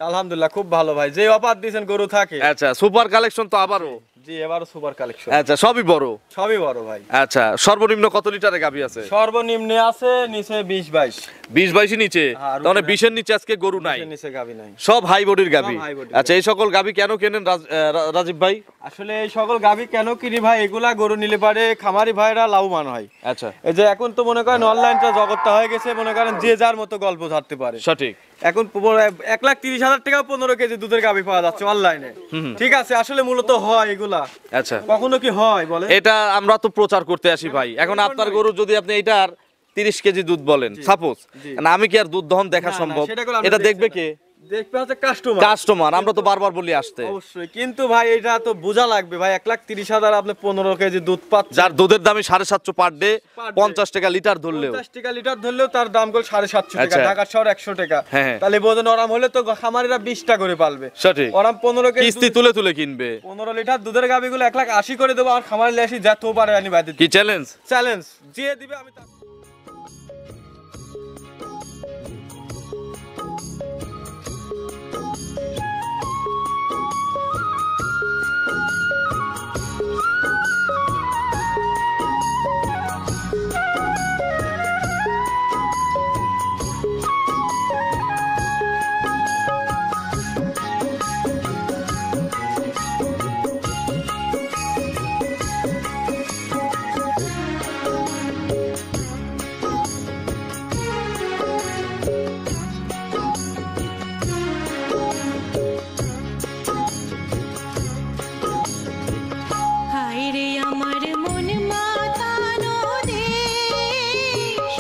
আলহামদুলিল্লাহ খুব ভালো ভাই, যে অফার দিয়েছেন গরু থাকে। আচ্ছা, সুপার কালেকশন তো আবারও। জি, এবারও সুপার কালেকশন। আচ্ছা, সবই বড়। সবই বড় ভাই। আচ্ছা, সর্বনিম্ন কত লিটারের গাভী আছে? সর্বনিম্নে আছে নিচে 20-22। 20-22 নিচে, তাহলে 20 এর নিচে আজকে গরু নাই। নিচে গাভী নাই, সব হাই বডির গাভী। সব high body আচ্ছা, এই সকল গাভী কেন কেনেন রাজীব ভাই? আসলে এই সকল গাভী কেন কিনি ভাই, এগুলা গরু নিলে পারে খামারি ভাইরা লাভবান হয়। আচ্ছা, এই যে এখন তো মনে করেন অনলাইনটা জগৎটা হয়ে গেছে, মনে করেন যে যার মতো গল্প ধরতে পারে। সঠিক। এখন 1,30,000 টাকা 15 কেজি দুধের গাভী পাওয়া যাচ্ছে অনলাইনে। ঠিক আছে, আসলে মূলত হয় এগুলা? আচ্ছা, কখনো কি হয় বলে? এটা আমরা তো প্রচার করতে আসি ভাই। এখন আপনার গরু যদি আপনি এটার 30 কেজি দুধ বলেন সাপোজ, আমি কি আর দুধ দহন দেখা না, সম্ভব? সেটা করে আমরা এটা দেখছি দেখবে না। কে? দেখবে হচ্ছে কাস্টমার। কাস্টমার। আমরা তো বারবার বলি আসতে। অবশ্যই, কিন্তু ভাই এটা তো বোঝা লাগবে ভাই, 1,30,000 আপনি 15 কেজি দুধ পাচ্ছেন, যার দুধের দামই 750 পার ডে, Per day। 50 টাকা লিটার ধরলেও। 50 টাকা লিটার ধরলেও তার দাম করে 750 টাকা, আচ্ছা। ঢাকা শহর 100 টাকা। হ্যাঁ। তাহলে বোঝেন ওরাম হলে তো খামারিরা 20 টাকা করে পালবে। সঠিক। ওরাম 15 কেজি কিস্তি তুলে তুলে কিনবে। 15 লিটার দুধের গাভীগুলো 1,80,000 করে দেবো, আর খামারে লেসি যত পারে আনি বাদ কি চ্যালেঞ্জ? চ্যালেঞ্জ যে দিবে আমি হায়রে আমার মন মাতানো দেশ,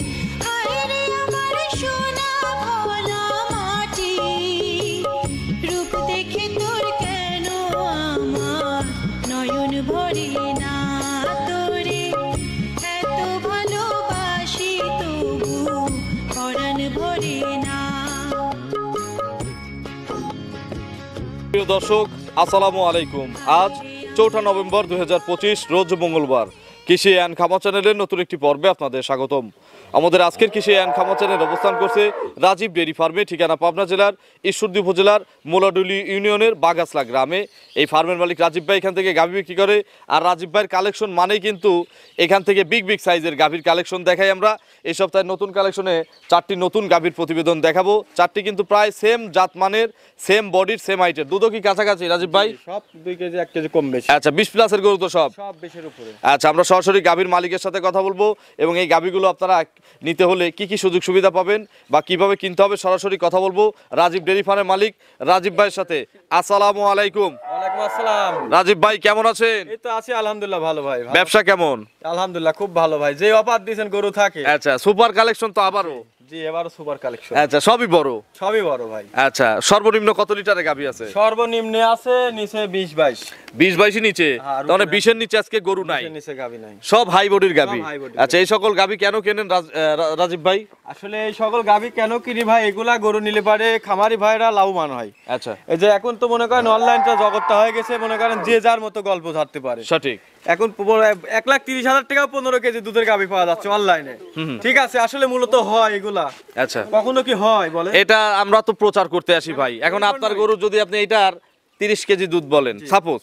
হায়রে আমার সোনা ভোলা মাটি, রূপ দেখে তোর কেন আমার নয়ন ভরে না, তোরে এত ভালোবাসি তবু পরাণ ভরে না। প্রিয় দর্শক, আসসালামু আলাইকুম। আজ 4 নভেম্বর 2025, রোজ মঙ্গলবার। কৃষি অ্যান্ড খামার চ্যানেলের নতুন একটি পর্বে আপনাদের স্বাগতম। আমাদের আজকের কৃষি অ্যান্ড খামার চ্যানেল অবস্থান করছে রাজীব ডেইরি ফার্মে, ঠিকানা পাবনা জেলার ঈশ্বরদী উপজেলার মোলাডুলি ইউনিয়নের বাগাসলা গ্রামে। এই ফার্মের মালিক রাজীব ভাই এখান থেকে গাভী বিক্রি করে। আর রাজীব ভাইয়ের কালেকশন মানেই কিন্তু এখান থেকে বিগ সাইজের গাভীর কালেকশন দেখাই আমরা। এই সপ্তাহে নতুন কালেকশনে 4টি নতুন গাভীর প্রতিবেদন দেখাবো। 4টি কিন্তু প্রায় সেম জাতমানের, সেম বডির, সেম হাইটের। দুধও কি কাছাকাছি রাজীব ভাই? সব 2 কেজি 1 কেজি কম বেশি। আচ্ছা, 20 প্লাসের গরু তো সব? সব বেশির উপরে। আচ্ছা, আমরা সরাসরি গাভীর মালিকের সাথে কথা বলবো এবং এই গাভীগুলো আপনারা নিতে হলে কি কি সুযোগ সুবিধা পাবেন বা কিভাবে কিনতে হবে সরাসরি কথা বলবো রাজীব ডেইরি ফার্মের মালিক রাজীব ভাইয়ের সাথে। আসসালামু আলাইকুম। ওয়ালাইকুম আসসালাম। রাজীব ভাই কেমন আছেন? এই তো আছি আলহামদুলিল্লাহ ভালো ভাই। ব্যবসা কেমন? আলহামদুলিল্লাহ খুব ভালো ভাই, যে অফার দিয়েছেন গরু থাকে। আচ্ছা, সুপার কালেকশন তো আবারও। জি, এবারও সুপার কালেকশন। আচ্ছা, সবই বড়। সবই বড় ভাই। আচ্ছা, সর্বনিম্ন কত লিটারের গাভী আছে? সর্বনিম্নে আছে নিচে 20-22। 20-22 নিচে, হ্যাঁ, তাহলে 20 এর নিচে আজকে গরু নাই। নিচে গাভী নাই, সব হাই বডির গাভী। সব high body আচ্ছা, এই সকল গাভী কেন কেনেন রাজীব ভাই? আসলে এই সকল গাভী কেন কিনি ভাই, এগুলা গরু নিলে পারে খামারি ভাইরা লাভবান হয়। আচ্ছা, এই যে এখন তো মনে করেন অনলাইনটা জগৎটা হয়ে গেছে, মনে করেন যে যার মতো গল্প ধরতে পারে। সঠিক। এখন 1,30,000 টাকা 15 কেজি দুধের গাভী পাওয়া যাচ্ছে অনলাইনে। ঠিক আছে, আসলে মূলত হয় এগুলা? আচ্ছা, কখনো কি হয় বলে? এটা আমরা তো প্রচার করতে আসি ভাই। এখন আপনার গরু যদি আপনি এটার 30 কেজি দুধ বলেন সাপোজ,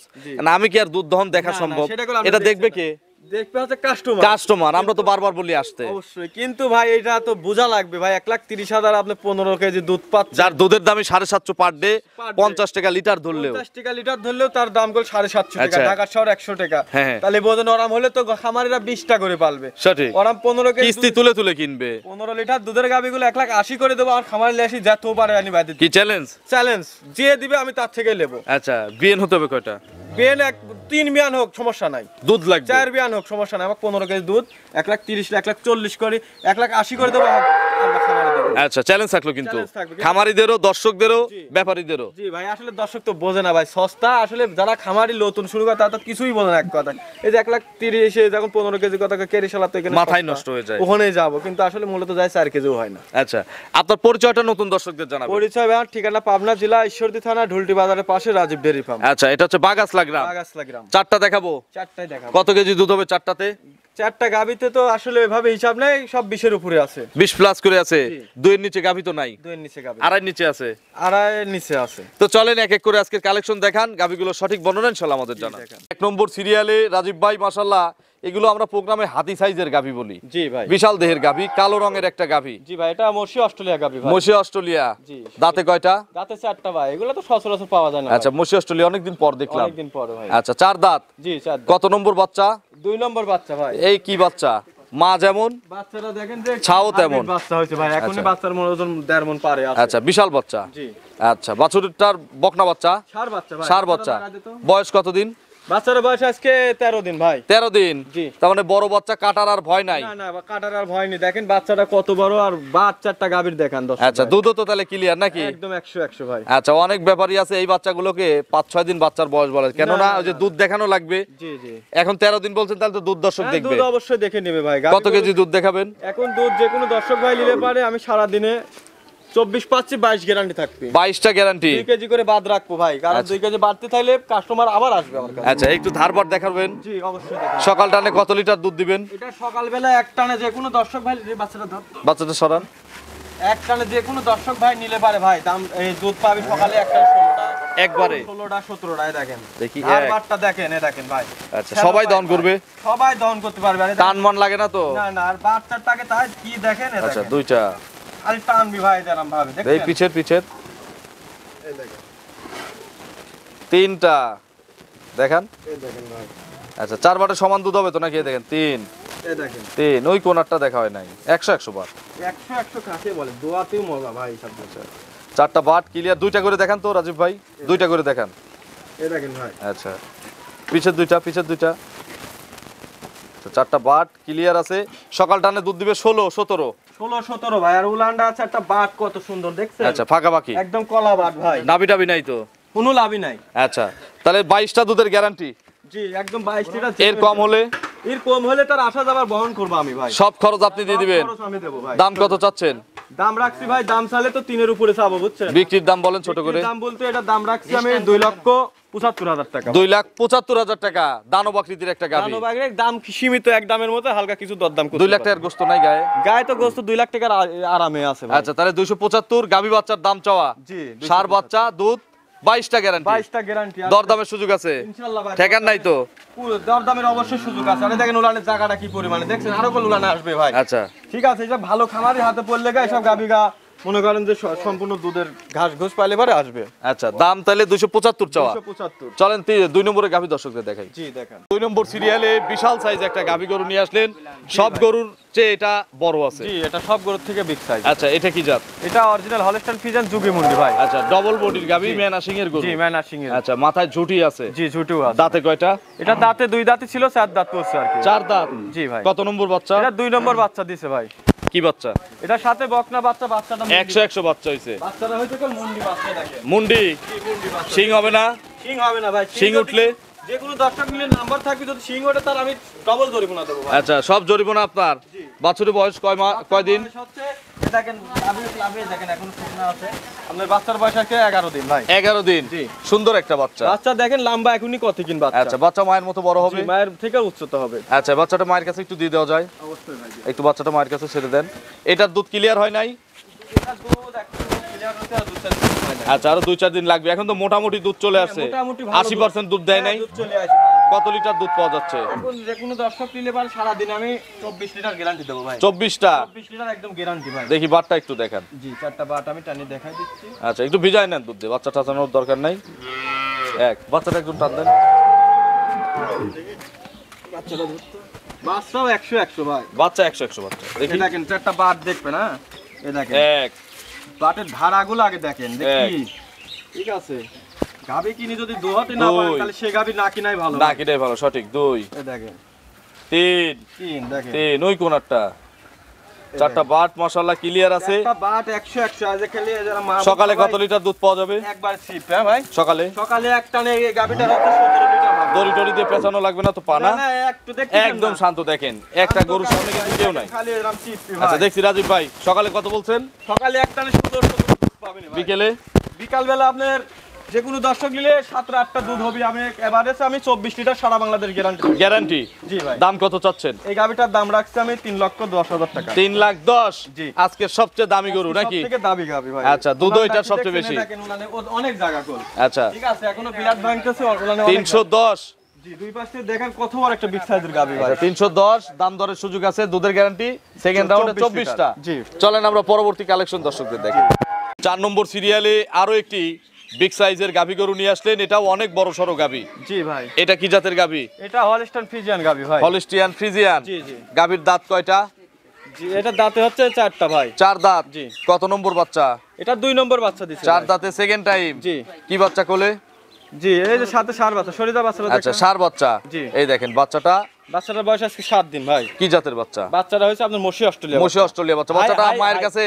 আমি কি আর দুধ দহন দেখা না, না, সম্ভব? সেটা করে আমরা এটা দেখছি দেখবে না। কে? দেখবে হচ্ছে কাস্টমার। কাস্টমার। আমরা তো বারবার বলি আসতে। অবশ্যই, কিন্তু ভাই এটা তো বোঝা লাগবে ভাই, 1,30,000 আপনি 15 কেজি দুধ পাচ্ছেন, যার দুধের দামই 750 পার ডে, Per day। 50 টাকা লিটার ধরলেও। 50 টাকা লিটার ধরলেও তার দাম করে 750 টাকা, আচ্ছা। ঢাকা শহর 100 টাকা। হ্যাঁ। তাহলে বোঝেন ওরাম হলে তো খামারিরা 20 টাকা করে পালবে। সঠিক। ওরাম 15 কেজি কিস্তি তুলে তুলে কিনবে। 15 লিটার দুধের গাভীগুলো 1,80,000 করে দেবো, আর খামারে লেসি যত পারে আনি বাদ কি চ্যালেঞ্জ? চ্যালেঞ্জ যে দিবে আমি তার থেকে নেবো। আচ্ছা, বিয়েন হতে হবে কয়টা? বেন 3 বিয়ান হোক সমস্যা নাই, দুধ লাগবে 4 বিয়ান হোক সমস্যা নাই, আমার 15 কেজি দুধ 1,30,000, 1,40,000 করে 1,80,000 করে দেবো, আমরা খামারে দেবো। আচ্ছা, চ্যালেঞ্জ থাকলো কিন্তু Challenge থাকবে। খামারিদেরও, দর্শকদেরও, জি। ব্যাপারীদেরও। জি ভাই, আসলে দর্শক তো বোঝে না ভাই, সস্তা আসলে যারা খামারি নতুন শুরু করে তারা তো কিছুই বোঝে না এক কথা। এই যে 1,30,000 যখন 15 কেজি কথা কেড়ে সালাতে এখানে মাথায় সস্তা। নষ্ট হয়ে যায়। ওখানেই যাবো, কিন্তু আসলে মূলত যায় 4 কেজিও হয় না। আচ্ছা, আপনার পরিচয়টা নতুন দর্শকদের জানাবেন। পরিচয় ভাই, আমার ঠিকানা পাবনা জেলা ঈশ্বরদী থানা ঢুলটি বাজারের পাশে রাজীব ডেইরি ফার্ম, আচ্ছা, এটা হচ্ছে বাগাসলা গ্রাম। বাগাসলা গ্রাম। 4টা দেখাবো। 4টাই দেখাবো। কত কেজি দুধ হবে 4টাতে? চারটা গাবিতে তো আসলে এভাবে হিসাব নেই, সব 20-এর উপরে আছে। 20 প্লাস করে আছে। জি। 2 এর নিচে গাভী তো নাই, 2-এর নিচে গাবি, আড়াই নিচে আছে। আড়াইয়ের নিচে আছে। তো চলেন এক এক করে আজকের কালেকশন দেখান, গাভীগুলো সঠিক বর্ণনা ইনশাআল্লাহ আমাদের জানা। দেখান। 1 নম্বর সিরিয়ালে রাজীব ভাই মাশাআল্লাহ, এগুলো আমরা প্রোগ্রামে হাতি সাইজের গাভী বলি। জি ভাই, বিশাল দেহের গাভী, কালো রঙের একটা গাভী, জি ভাই, এটা মর্শি অস্ট্রেলিয়া গাবি ভাই। মসি অস্ট্রেলিয়া। জি। দাঁতে কয়টা? দাঁতে 4টা ভাই, এগুলো তো সচরাচর পাওয়া যায় না। আচ্ছা, মসি অস্ট্রেলিয়া অনেকদিন পর দেখলাম। অনেকদিন পরে ভাই। আচ্ছা, 4 দাঁত। জি 4 কত নম্বর বাচ্চা? 2 নম্বর বাচ্চা ভাই। এই কি বাচ্চা? মা যেমন, বাচ্চাটা দেখেন যে ছাও তেমন। বাচ্চা হয়েছে ভাই, এখনই আচ্ছা। বাচ্চার ওজন 1.5 মণ পারে আছে। আচ্ছা, বিশাল বাচ্চা। জি। আচ্ছা, বাছুরটার বকনা বাচ্চা, ষাঁড় বাচ্চা ভাই। ষাঁড় বাচ্চা। বয়স কতদিন? বাচ্চার বয়স আজকে 13 দিন ভাই। 13 দিন। জি। তার মানে বড় বাচ্চা, কাটার আর ভয় নাই। না না, কাটার আর ভয় নেই। দেখেন বাচ্চাটা কত বড়, আর বাচ্চাটা গাভীর দেখান দর্শক আচ্ছা, ভাই। দুধও তো তাহলে ক্লিয়ার নাকি? একদম 100 ভাই। আচ্ছা, অনেক ব্যাপারই আছে এই বাচ্চাগুলোকে 5-6 দিন বাচ্চার বয়স বলে, কেননা না, ওই যে না, দুধ দেখানো লাগবে। জি জি। এখন 13 দিন বলছেন, তাহলে তো দুধ দর্শক হ্যাঁ, দেখবে। দুধ অবশ্যই দেখে নেবে ভাই। কত কেজি দুধ দেখাবেন? এখন দুধ যে কোনো দর্শক ভাই নিলে পারে, আমি সারা দিনে 24 পাচ্ছি, 22 গ্যারান্টি থাকবে। 22টা গ্যারান্টি। 2 কেজি করে বাদ রাখবো ভাই, কারণ আচ্ছা। 2 কেজি বাড়তে থাকলে কাস্টমার আবার আসবে আমার কাছে। আচ্ছা, একটু ধারবার দেখাবেন। জি অবশ্যই দেখান। সকাল টানে কত লিটার দুধ দিবেন? এটা সকালবেলা এক টানে যে কোনো দর্শক ভাই, যে বাচ্চাটা ধর, বাচ্চাটা সরান। এক টানে যে কোনো দর্শক ভাই নিলে পারে ভাই, দাম এই দুধ পাবে সকালে একটা 16টা, একবারে 16টা 17টা। দেখেন দেখি, আর এক। বাটটা দেখেন, এই দেখেন ভাই। আচ্ছা, সবাই দহন করবে? সবাই দহন করতে পারবে। আর এই টান মান লাগে না তো? না না, আর বাচ্চাটাকে তাই কি দেখেন, এই আচ্ছা, দেখেন। 2টা। আর টানবি ভাই যেরকম ভাবে, এই দেখেন। পিছের পিছের এই দেখেন, 3টা দেখান। এই দেখেন ভাই, আচ্ছা, 4 বাটে সমান দুধ হবে তো নাকি? এই দেখেন 3 এই দেখেন। 3। ওই কোনারটা দেখা হয় নাই। 100 বার। 100 কাকে বলে, দোয়াতেও মজা ভাই সব কিছু। 4টা বাট ক্লিয়ার। 2টা করে দেখান তো রাজীব ভাই, 2টা করে দেখান। এই দেখেন ভাই। আচ্ছা, পিছের 2টা, পিছের 2টা। 4টা বাট ক্লিয়ার আছে। সকাল টানে দুধ দিবে 16, 17। 16, 17 ভাই। আর উলানটা আছে একটা বাট, কত সুন্দর দেখছেন। আচ্ছা, ফাঁকা বাকি। একদম কলা বাট ভাই, নাবি টাবি নাই তো? কোনো লাভই নাই। আচ্ছা, তাহলে 22টা দুধের গ্যারান্টি। জি একদম 22 লিটার। এর কম হলে? এর কম হলে তার আসা যাবার বহন করবো আমি ভাই। সব খরচ আপনি দিয়ে দিবেন? খরচ আমি দেবো ভাই। দাম কত চাচ্ছেন? দাম রাখছি ভাই, দাম চালে তো 3-এর উপরে চাবো, বুঝছেন। বিক্রির দাম বলেন ছোট করে। দাম বলতে এটা দাম রাখছি আমি 2,75,000 টাকা। 2,75,000 টাকা। দানব আকৃতির একটা গাভী। দানবাগের দাম সীমিত, এক দামের মতো হালকা কিছু দরদাম করতে 2 লাখ পারে। টাকার গোস্ত নাই গায়ে? গায়ে তো গোস্ত 2 লাখ টাকার আরামে আছে ভাই। আচ্ছা, তাহলে 275 গাভী বাচ্চার দাম চাওয়া। জি, সার বাচ্চা দুধ, 22টা গ্যারান্টি। 22টা গ্যারান্টি। দরদামের সুযোগ আছে? ইনশাআল্লাহ ভাই। ঠেকান নাই তো? পুরো দরদামের অবশ্যই সুযোগ আছে। আরে দেখেন উলানের জায়গাটা কি পরিমাণে, দেখছেন আরো কোন উলানে আসবে ভাই। আচ্ছা, ঠিক আছে, এটা ভালো খামারের হাতে পড়লে গায়ে সব গাবি গা মনে করেন যে সম্পূর্ণ দুধের ঘাস ঘোষ পাইলে পরে আসবে। আচ্ছা, দাম তাহলে 275 চাওয়া। 275। চলেন 2 নম্বরে গাভী দর্শকদের দেখাই। জি দেখেন। 2 নম্বর সিরিয়ালে বিশাল সাইজ একটা গাভী গরু নিয়ে আসলেন। সব গরুর চেয়ে এটা বড় আছে। জি এটা সব গরুর থেকে বিগ সাইজ। আচ্ছা, এটা কি জাত? এটা অরিজিনাল হলস্টাইন ফ্রিজিয়ান যুগি মুন্ডি ভাই। আচ্ছা, ডবল বডির গাভী, ম্যানাসিং এর গরু। জি ম্যানাসিং এর। আচ্ছা, মাথায় ঝুঁটি আছে। জি ঝুটিও আছে। দাঁতে কয়টা? এটা দাঁতে 2 দাঁতই ছিল, 4 দাঁত পড়ছে আর কি। 4 দাঁত। জি ভাই। কত নম্বর বাচ্চা? এটা 2 নম্বর বাচ্চা দিছে ভাই। কি বাচ্চা? এটার সাথে বকনা বাচ্চা, বাচ্চাটা 100 বাচ্চা হইছে। বাচ্চাটা হইছে কোন মুন্ডি বাচ্চা দেখেন। মুন্ডি মুন্ডি বাচ্চা। সিং হবে না? সিং হবে না ভাই। শিং যদি- উঠলে? যে কোনো দর্শক মিলে নাম্বার থাকবে, যদি সিং ওঠে তার আমি ডবল জরিমানা দেবো ভাই। আচ্ছা, সব জরিমানা আপনার। জি। বাছুরের বয়স কয় দিন? বয়স হচ্ছে, এই দেখেন লাভে দেখেন এখনো শুকনা আছে। আপনার বাচ্চার বয়স আছে 11 দিন ভাই। 11 দিন। জি। সুন্দর একটা বাচ্চা। বাচ্চা দেখেন লম্বা এখনই কত কিন বাচ্চা। আচ্ছা, বাচ্চা মায়ের মতো বড় হবে? জি, মায়ের থেকে উচ্চতা হবে। আচ্ছা, বাচ্চাটা মায়ের কাছে একটু দিয়ে দেওয়া যায়? অবশ্যই ভাই। একটু বাচ্চাটা মায়ের কাছে ছেড়ে দেন। এটার দুধ ক্লিয়ার হয় নাই? এটা দুধ একটু ক্লিয়ার হতে আর 2-4 দিন সময় লাগে। আচ্ছা, আরো 2-4 দিন লাগবে। এখন তো মোটামুটি দুধ চলে আসছে। মোটামুটি ভালো 80% দুধ দেয় নাই? হ্যাঁ, দুধ চলে আসে ভাই। কত লিটার দুধ পাওয়া যাচ্ছে? এখন যে কোনো দর্শক নিলে পারে সারা দিন আমি 24 লিটার গ্যারান্টি দেবো ভাই। 24টা। 24 লিটার একদম গ্যারান্টি ভাই। দেখি বাটটা একটু দেখান। জি 4টা বাট আমি টানি দেখাই দিচ্ছি। আচ্ছা, একটু ভিজাই নেন দুধ দিয়ে, বাচ্চা টাচানোর দরকার নাই। বাচ্চাটা একটু টান দেন। বাচ্চাটা ধরতো। বাচ্চাও 100 ভাই। বাচ্চা 100 বাচ্চা। দেখি। এই দেখেন 4টা বাট দেখবেন, হ্যাঁ এই দেখেন এক। বাটের ধারাগুলো আগে দেখেন দেখি। ঠিক আছে, গাবি কিনি যদি দোহাতে না পারেন 2 তাহলে সে গাবি না কিনাই ভালো। না কিটাই ভালো, সঠিক। 2 এই দেখেন 3 তিন দেখেন 3 ওই কোনারটা। 4টা বাট মাশাআল্লাহ ক্লিয়ার আছে। একটা বাট 100 আজ খেলে যারা মা সকালে কত লিটার দুধ পাওয়া যাবে? একবার সিপ, হ্যাঁ ভাই। সকালে সকালে এক টানে এই গাবিটা হচ্ছে 17 লিটার হবে। দড়ি টড়ি দিয়ে পেছানো লাগবে না তো? পানা না না, একটু দেখতে একদম শান্ত। দেখেন একটা গরুর সামনে কিন্তু কেউ নাই। খালি এরকম সিপ আচ্ছা, ভাই। দেখছি রাজীব ভাই সকালে কত বলছেন? সকালে এক টানে 17 পাবেন ভাই। বিকেলে? বিকাল বেলা আপনার যে কোনো দর্শক নিলে 7-8টা দুধ হবে। আমি এভারেজে আমি 24 লিটার সারা বাংলাদেশ গ্যারান্টি। গ্যারান্টি। জি ভাই। দাম কত চাচ্ছেন? এই গাভিটার দাম রাখছি আমি 3,10,000 টাকা। 3,10,000। জি। আজকের সবচেয়ে দামি গরু নাকি? সবথেকে দামি গাভি ভাই। আচ্ছা, দুধও এটার সবচেয়ে বেশি। অনেক জায়গা কল। আচ্ছা, ঠিক আছে, এখনো বিলাত ভাঙতেছে ওলানে। 310। জি, দুই পাশে দেখেন কত বড় একটা বিগ সাইজের গাভি ভাই। 310 দাম দরের সুযোগ আছে, দুধের গ্যারান্টি। সেকেন্ড রাউন্ডে 24টা। জি। চলেন আমরা পরবর্তী কালেকশন দর্শকদের দেখি। 4 নম্বর সিরিয়ালে আরো একটি বিগ সাইজের গাভী গরু নিয়ে আসলেন। এটাও অনেক বড় সড়ো গাভী। জি ভাই। এটা কি জাতের গাভী? এটা হলস্টাইন ফ্রিজিয়ান গাভি ভাই। Holstein Friesian. জি জি। গাভীর দাঁত কয়টা? জি, এটা দাঁতে হচ্ছে 4টা ভাই। 4 দাঁত। জি। কত নম্বর বাচ্চা? এটা 2 নম্বর বাচ্চা দিছে। 4 দাঁতে সেকেন্ড টাইম। জি। কি বাচ্চা কোলে? জি, এই যে সাথে সার বাচ্চা, শরীদা বাচ্চা আচ্ছা, সার বাচ্চা। জি। এই দেখেন বাচ্চাটা বাচ্চাটার বয়স আজকে 7 দিন ভাই। কি জাতের বাচ্চা? বাচ্চাটা হয়েছে আপনার মশি অস্ট্রেলিয়া। মশি অস্ট্রেলিয়া বাচ্চা। বাচ্চাটা মায়ের কাছে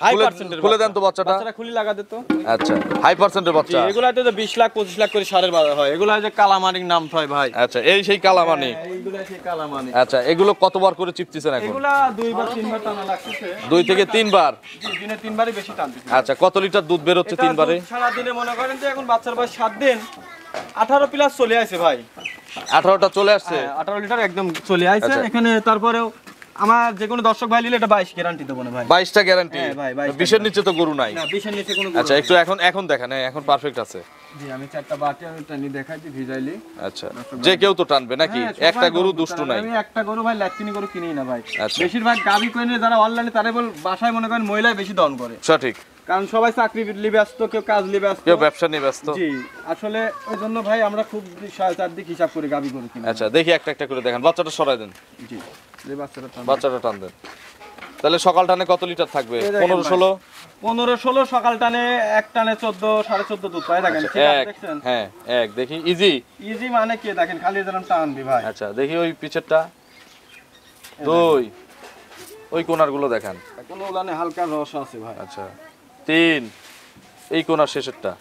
হাই পার্সেন্টের খুলে দেন তো বাচ্চাটা। বাচ্চাটা খুলি লাগা দিত। আচ্ছা, হাই পার্সেন্টের জি, বাচ্চা। এগুলাতে তো 20 লাখ 25 লাখ করে সারের বাজার হয়। এগুলা যে কালামানিক নাম হয় ভাই। আচ্ছা, এই সেই কালামানি। এইগুলা সেই কালামানিক। আচ্ছা, এগুলো কতবার করে চিপতেছেন এখন? এগুলা 2 বার 3 বার টানা লাগতেছে। 2 থেকে 3 বার। জি, দিনে 3 বারই বেশি টানতেছে। আচ্ছা, কত লিটার দুধ বের হচ্ছে 3 বারে? সারা দিনে মনে করেন যে এখন বাচ্চার বয়স 7 দিন 18 প্লাস চলে আসে ভাই। 18টা চলে আসছে। হ্যাঁ, 18 লিটার একদম চলে আসছে। আচ্ছা। এখানে তারপরেও আমার যে কোনো দর্শক ভাই নিলে এটা 22 গ্যারান্টি দেবো না ভাই। 22টা গ্যারান্টি। হ্যাঁ ভাই, 22টা 20 এর নিচে তো গরু নাই। না, 20 এর নিচে কোনো আচ্ছা, একটু এখন দেখেন। হ্যাঁ, এখন পারফেক্ট আছে। জি, আমি 4টা বাটি আমি টানি দেখাইছি ভিজাইলি। আচ্ছা, যে কেউ তো টানবে নাকি? হ্যাঁ, সবাই একটা গরু বলতো, দুষ্টু তারা নাই। আমি একটা গরু ভাই লাচ্ছিনি গরু কিনেই না ভাই। আচ্ছা। বেশিরভাগ গাবি কোয়েনে যারা অনলাইনে তারা বল বাসায় মনে করেন মহিলাই বেশি দন করে। সঠিক। কারণ সবাই চাকরি নিয়ে ব্যস্ত, কেউ কাজ নিয়ে ব্যস্ত। কেউ ব্যবসা নিয়ে ব্যস্ত। জি, আসলে ওই জন্য ভাই আমরা খুব 4.5 দিক হিসাব করে গাবি গরু কিনি। আচ্ছা, দেখি একটা একটা করে দেখেন। বাচ্চাটা সরাই দেন। জি, যে বাচ্চাটা টান। বাচ্চাটা টান দেন। তাহলে সকাল টানে কত লিটার থাকবে? এই দেখেন 15-16। 15-16 সকাল টানে, এক টানে 14-14.5 দুধ পায়। দেখেন ঠিক আছে, এক। দেখছেন? হ্যাঁ, এক। দেখি ইজি। ইজি মানে কি দেখেন, খালি যেরকম টানবি ভাই। আচ্ছা, দেখি ওই পিছেরটা। 2। ওই কোণার গুলো দেখান। কোনো উলানে হালকা রস আছে ভাই। আচ্ছা, 3। এই কোণার শেষেরটা।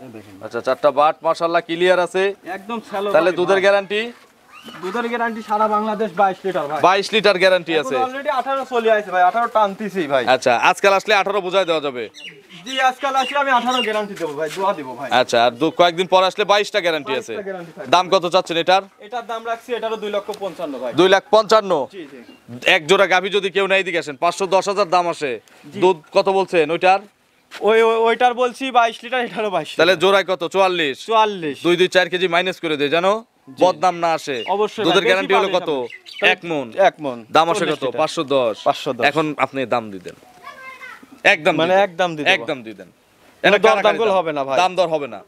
এই দেখেন আচ্ছা, 4টা বাট মাশাআল্লাহ ক্লিয়ার আছে। একদম শ্যালো। তাহলে দুধের গ্যারান্টি? দুধের গ্যারান্টি সারা বাংলাদেশ 22 লিটার ভাই। 22 লিটার গ্যারান্টি আছে। অলরেডি 18 চলে আসে ভাই, 18 টানতেছি ভাই। আচ্ছা, আজকাল আসলে 18 বোঝাই দেওয়া যাবে। জি, আজকাল আসলে আমি 18 গ্যারান্টি দেবো ভাই, দোয়া দেবো ভাই। আচ্ছা, আর কয়েকদিন পর আসলে 22টা গ্যারান্টি আছে। 22টা guarantee থাকবে। দাম কত চাচ্ছেন এটার? এটার দাম রাখছি এটারও 2,55,000 ভাই। 2,55,000। জি জি। এক জোড়া গাভী যদি কেউ নাই দিকে আসেন 510,000 দাম আসে। দুধ কত বলছেন ওইটার? ওইটার বলছি 22 লিটার, এটারও 22। তাহলে জোড়ায় কত? 44। 44। 2-4 কেজি মাইনাস করে দেয় জানো, বদনাম না আসে। অবশ্যই দুধের ভাই, গ্যারান্টি বেশি হলো পাবে কত? যাবে। 1 মণ। 1 মণ। দাম আসে 40 কত? লিটার। 510। 510। এখন আপনি দাম দিবেন। একদম মানে দিবেন। একদম দিয়ে দেবো। একদম দিবেন। কোনো এটা দরদাম গুলো হবে না ভাই। দাম দর হবে না।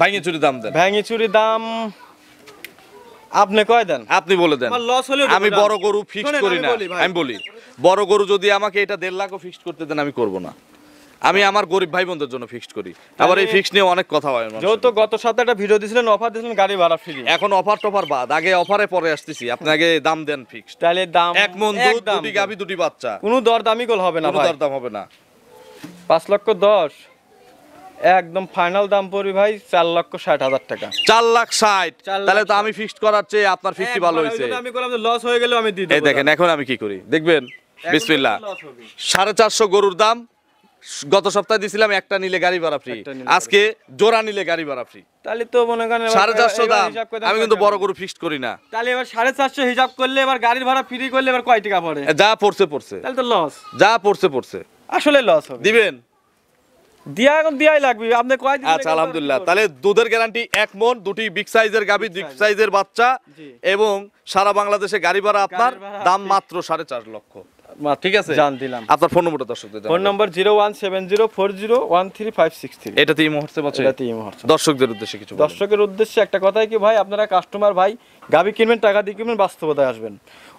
ভাঙে চুরি দাম দেন। ভেঙে চুরি দাম আপনি কয় দেন? আপনি বলে দেন। আমার লস হলেও আমি দেবো না। বড় গরু ফিক্সড শোনেন, করি আমি না। বলি ভাই। আমি বলি বড় গরু যদি আমাকে এটা 1.5 লাখও ফিক্সড করতে দেন আমি করব না। আমি আমার গরিব ভাই বোনদের জন্য ফিক্সড করি। আবার এই ফিক্স নিয়ে অনেক কথা হয় মানুষের। যেহেতু গত সপ্তাহে একটা ভিডিও দিয়েছিলেন, অফার দিয়েছিলেন গাড়ি ভাড়া ফ্রি। এখন অফার টফার বাদ, আগে অফারে পরে আসতেছি। আপনি আগে দাম দেন ফিক্সড। তাহলে দাম 1 মণ দুধ, একদম 2টি গাভী, 2টি বাচ্চা। কোনো দরদামি গোল হবে না কোনো ভাই। দরদাম হবে না। 5,10,000 একদম ফাইনাল দাম পড়বে ভাই 4,60,000 টাকা। 4,60,000। 4,60,000 তাহলে তো আমি ফিক্সড করার চেয়ে আপনার 50 ভালো হয়েছে। আমি করলাম যে লস হয়ে গেলেও আমি দিয়ে দেব। এই দেখেন এখন আমি কি করি দেখবেন। বিসমিল্লাহ। লস হবে। 450 গরুর দাম গত সপ্তাহে দিছিলাম, একটা নিলে গাড়ি ভাড়া ফ্রি। একটা নিলে আজকে জোড়া নিলে গাড়ি ভাড়া ফ্রি। তাহলে তো মনে করেন 450 দাম। আমি কিন্তু বড় গরু ফিক্সড করি না। তাহলে এবার 450 হিসাব করলে এবার গাড়ির ভাড়া ফ্রি করলে এবার কয় টাকা পড়ে? যা পড়ছে পড়ছে, তাহলে তো লস, যা পড়ছে পড়ছে। আসলে লস হবে। দিবেন? এখন দিয়াই লাগবে। আপনি কয় দিন? আচ্ছা, আলহামদুলিল্লাহ। তাহলে দুধের গ্যারান্টি 1 মণ, 2টি বিগ সাইজের গাভী, বিগ সাইজের বাচ্চা জি। এবং সারা বাংলাদেশে গাড়ি ভাড়া আপনার গাড়ির ভাড়া দাম আপনি- মাত্র 4.5 লক্ষ। ঠিক আছে, জান দিলাম। আপনার ফোন নম্বরটা দর্শকদের ফোন জানাবেন। নম্বর 01704013563। এটাতে এই মুহূর্তে বলছে এটাতেই এই মুহূর্তে। দর্শকদের উদ্দেশ্যে কিছু বলুন। দর্শকের উদ্দেশ্যে একটা কথাই কি ভাই, আপনারা কাস্টমার ভাই, গাবি কিনবেন, টাকা দিয়ে কিনবেন, বাস্তবতায় আসবেন।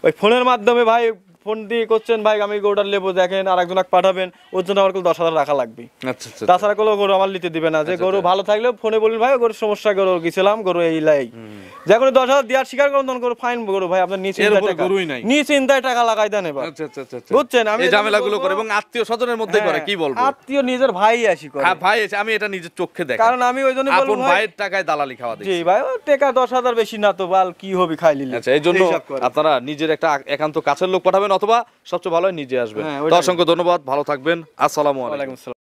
ওই ফোনের মাধ্যমে ভাই ফোন দিয়ে করছেন ভাই আমি গরুটার লেবো দেখেন, আর একজনকে পাঠাবেন, ওর জন্য আমার 10,000 রাখা লাগবে। আচ্ছা আচ্ছা। তাছাড়া কোনো গরু আমার নিতে দিবে না। যে গরু ভালো থাকলেও ফোনে বলবেন ভাই গরুর সমস্যা, গরু গেছিলাম, গরু এই লাই, যে কোনো 10,000 দেওয়ার স্বীকার করুন, তখন গরু ফাইন গরু ভাই আপনার নিচে এর উপরে গরুই নাই। চিন্তায় টাকা লাগাই দেন এবার। আচ্ছা আচ্ছা আচ্ছা। বুঝছেন? আমি এই ঝামেলাগুলো করে এবং আত্মীয় স্বজনের মধ্যে করে, কি বলবো, আত্মীয় নিজের ভাই আসি করে। হ্যাঁ ভাই, আমি এটা নিজের চোখে দেখি। কারণ আমি ওই জন্য বলবো আপন ভাই, ভাইয়ের টাকায় দালালি খাওয়া দেখি। জি ভাই, ও টাকা 10,000 বেশি না তো বাল কি হবে খাই লিলে। আচ্ছা, এই জন্য আপনারা নিজের একটা একান্ত কাছের লোক পাঠাবেন, অথবা সবচেয়ে ভালো হয় নিজে আসবেন। হ্যাঁ, তো ওইটাই। অসংখ্য ধন্যবাদ, ভালো থাকবেন, আসসালামু আলাইকুম। ওয়ালাইকুম আসসালাম।